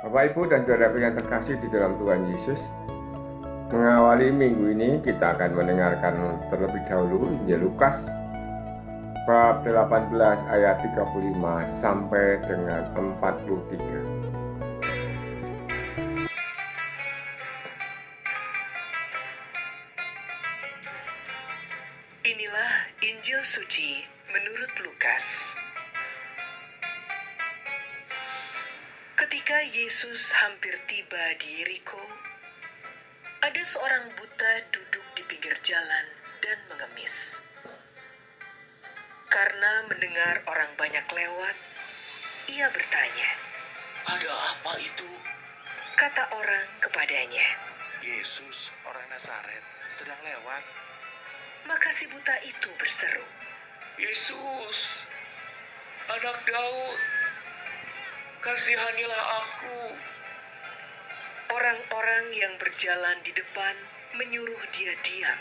Bapak, Ibu, dan saudaraku yang terkasih di dalam Tuhan Yesus, mengawali minggu ini kita akan mendengarkan terlebih dahulu Injil Lukas bab 18 ayat 35 sampai dengan 43. Inilah Injil Suci menurut Lukas. Ketika Yesus hampir tiba di Yeriko, ada seorang buta duduk di pinggir jalan dan mengemis. Karena mendengar orang banyak lewat, ia bertanya, "Ada apa itu?" Kata orang kepadanya. Yesus, orang Nazaret, sedang lewat. Maka si buta itu berseru, "Yesus, anak Daud, kasihanilah aku." Orang-orang yang berjalan di depan menyuruh dia diam.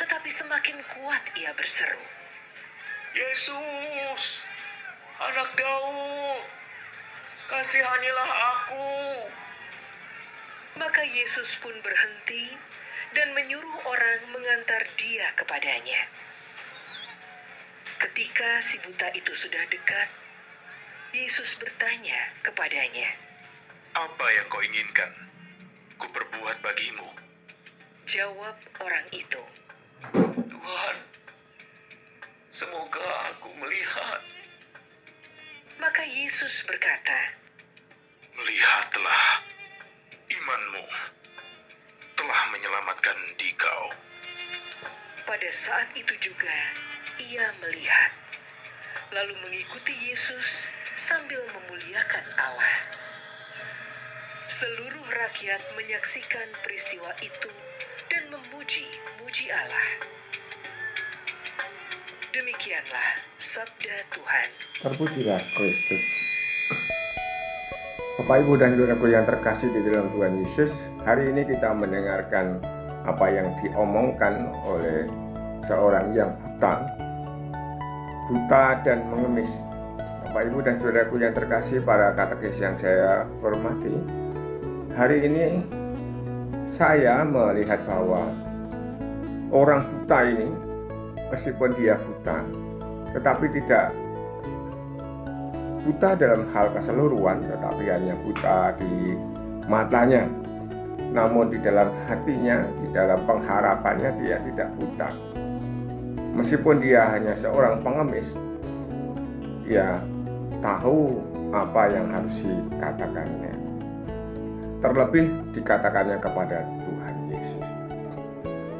Tetapi semakin kuat ia berseru, "Yesus, anak Daud, kasihanilah aku." Maka Yesus pun berhenti dan menyuruh orang mengantar dia kepadanya. Ketika si buta itu sudah dekat, Yesus bertanya kepadanya. Apa yang kau inginkan? Ku perbuat bagimu. Jawab orang itu, Tuhan, semoga aku melihat. Maka Yesus berkata, Lihatlah, imanmu telah menyelamatkan dikau. pada saat itu juga ia melihat, lalu mengikuti Yesus sambil memuliakan Allah. Seluruh rakyat menyaksikan peristiwa itu dan memuji-muji Allah. Demikianlah sabda Tuhan. Terpujilah Kristus. Bapak, Ibu, dan saudaraku yang terkasih di dalam Tuhan Yesus, hari ini kita mendengarkan apa yang diomongkan oleh seorang yang buta dan mengemis. Bapak, Ibu, dan saudaraku yang terkasih, para katekis yang saya hormati, hari ini saya melihat bahwa orang buta ini, meskipun dia buta, tetapi tidak buta dalam hal keseluruhan, tetapi hanya buta di matanya. Namun di dalam hatinya, di dalam pengharapannya, dia tidak buta. Meskipun dia hanya seorang pengemis, dia tahu apa yang harus dikatakannya. Terlebih dikatakannya kepada Tuhan Yesus.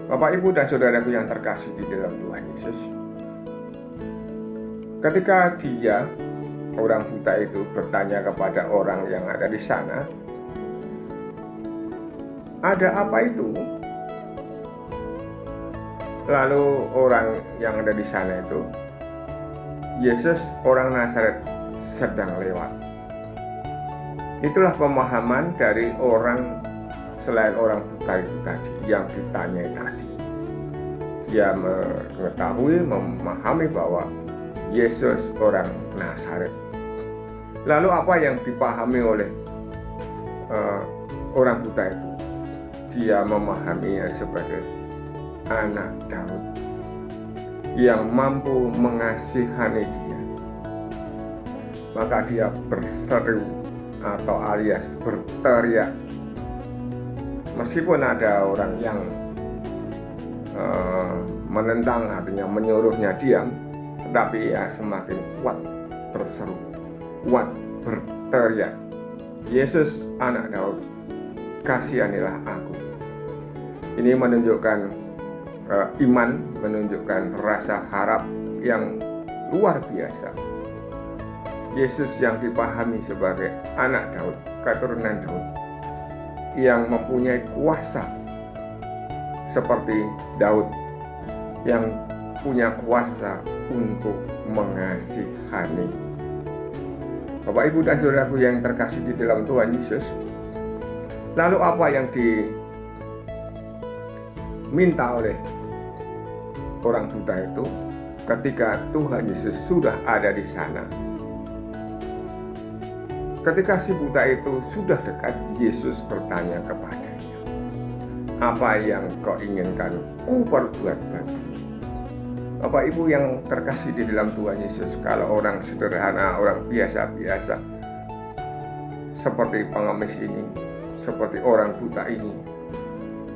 Bapak, Ibu, dan saudaraku yang terkasih di dalam Tuhan Yesus, ketika dia, orang buta itu, bertanya kepada orang yang ada di sana, "Ada apa itu?" Lalu orang yang ada di sana itu, "Yesus, orang Nazaret, sedang lewat." Itulah pemahaman dari orang selain orang buta itu tadi, yang ditanyai tadi. Dia mengetahui, memahami bahwa Yesus orang Nazaret. Lalu apa yang dipahami oleh orang buta itu? Dia memahaminya sebagai anak Daud yang mampu mengasihani dia. Maka dia berseru atau alias berteriak. Meskipun ada orang yang menentang, artinya menyuruhnya diam, tetapi ia semakin kuat berseru, kuat berteriak, "Yesus, anak Daud, kasihanilah aku." Ini menunjukkan iman, menunjukkan rasa harap yang luar biasa. Yesus yang dipahami sebagai anak Daud, keturunan Daud, yang mempunyai kuasa seperti Daud, yang punya kuasa untuk mengasihani. Bapak, Ibu, dan saudaraku yang terkasih di dalam Tuhan Yesus, lalu apa yang diminta oleh orang buta itu ketika Tuhan Yesus sudah ada di sana? ketika si buta itu sudah dekat, Yesus bertanya kepadanya, "Apa yang kau inginkan ku perbuat bagimu?" Bapak Ibu yang terkasih di dalam Tuhan Yesus, kalau orang sederhana, orang biasa-biasa seperti pengemis ini, seperti orang buta ini,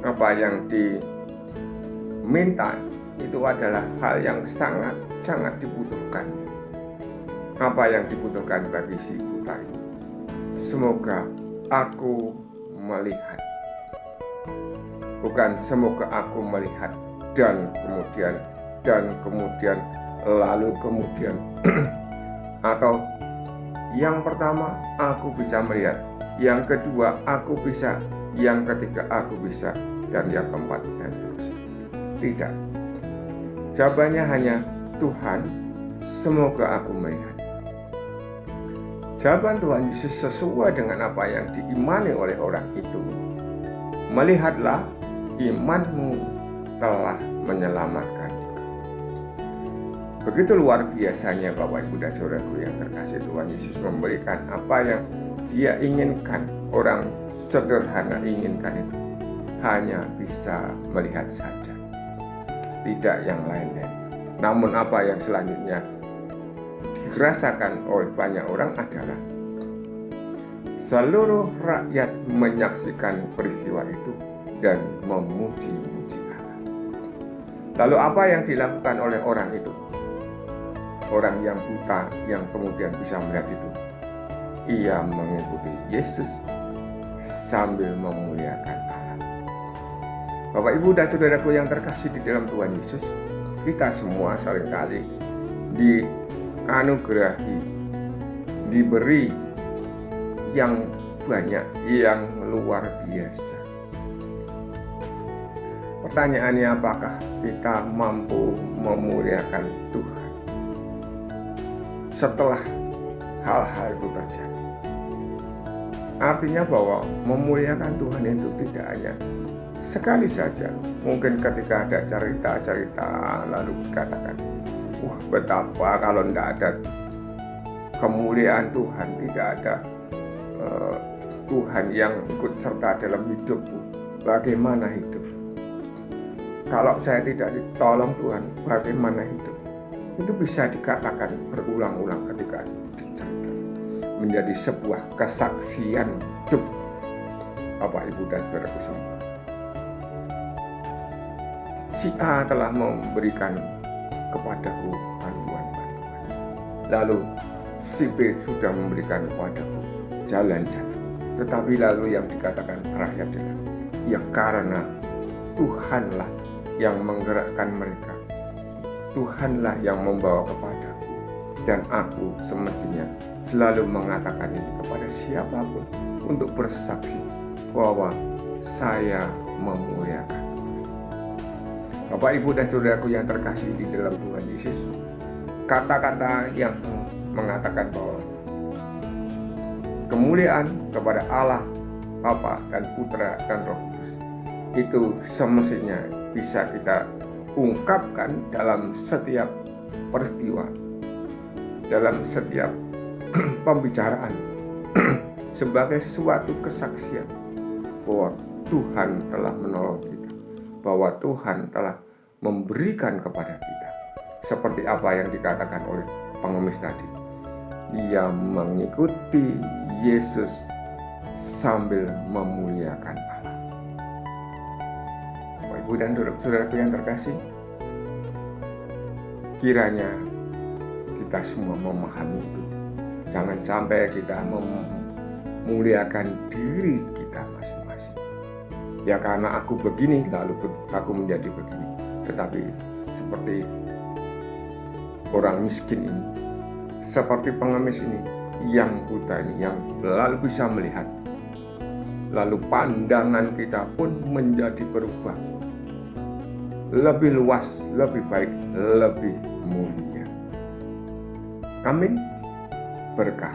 apa yang diminta itu adalah hal yang sangat dibutuhkan. Apa yang dibutuhkan bagi si buta ini? Semoga aku melihat. Bukan semoga aku melihat dan kemudian lalu kemudian atau yang pertama aku bisa melihat, yang kedua aku bisa, yang ketiga aku bisa, dan yang keempat dan seterusnya. Tidak. Jawabannya hanya Tuhan, semoga aku melihat. Jawaban Tuhan Yesus sesuai dengan apa yang diimani oleh orang itu. Melihatlah, imanmu telah menyelamatkan. Begitu luar biasanya Bapak Ibu dan Saudaraku yang terkasih, Tuhan Yesus memberikan apa yang Dia inginkan, orang sederhana inginkan itu hanya bisa melihat saja, tidak yang lain-lain. Namun apa yang selanjutnya dirasakan oleh banyak orang adalah seluruh rakyat menyaksikan peristiwa itu dan memuji-muji Allah. Lalu apa yang dilakukan oleh orang itu? Orang yang buta yang kemudian bisa melihat itu, ia mengikuti Yesus sambil memuliakan Allah. Bapak, Ibu, dan Saudaraku yang terkasih di dalam Tuhan Yesus, kita semua seringkali dianugerahi, diberi yang banyak, yang luar biasa. Pertanyaannya, apakah kita mampu memuliakan Tuhan setelah hal-hal itu terjadi? Artinya bahwa memuliakan Tuhan itu tidak hanya sekali saja. Mungkin ketika ada cerita-cerita lalu dikatakan, wah betapa kalau tidak ada kemuliaan Tuhan, tidak ada Tuhan yang ikut serta dalam hidupku, bagaimana hidup? Kalau saya tidak ditolong Tuhan, bagaimana hidup? Itu bisa dikatakan berulang-ulang ketika diceritakan, menjadi sebuah kesaksian hidup Bapak, Ibu, dan Saudaraku semua. Si A telah memberikan kepadaku bantuan-bantuan, lalu si B sudah memberikan kepadaku jalan-jalan. Tetapi lalu yang dikatakan terakhir adalah, ya karena Tuhanlah yang menggerakkan mereka, Tuhanlah yang membawa kepadaku, dan aku semestinya selalu mengatakan ini kepada siapapun untuk bersaksi bahwa saya memuliakan Tuhan. Bapak, Ibu, dan Saudaraku yang terkasih di dalam Tuhan Yesus, kata-kata yang mengatakan bahwa kemuliaan kepada Allah, Bapa dan Putra dan Roh Kudus itu semestinya bisa kita ungkapkan dalam setiap peristiwa, dalam setiap pembicaraan sebagai suatu kesaksian bahwa Tuhan telah menolong kita, bahwa Tuhan telah memberikan kepada kita. Seperti apa yang dikatakan oleh pengemis tadi, dia mengikuti Yesus sambil memuliakan Allah. Bapak, Ibu, dan saudaraku yang terkasih, kiranya kita semua memahami itu. Jangan sampai kita memuliakan diri kita masing-masing. Ya karena aku begini, lalu aku menjadi begini. Tetapi seperti orang miskin ini, seperti pengemis ini, yang buta ini, yang lalu bisa melihat, lalu pandangan kita pun menjadi berubah, lebih luas, lebih baik, lebih mulia. Amin. Berkah.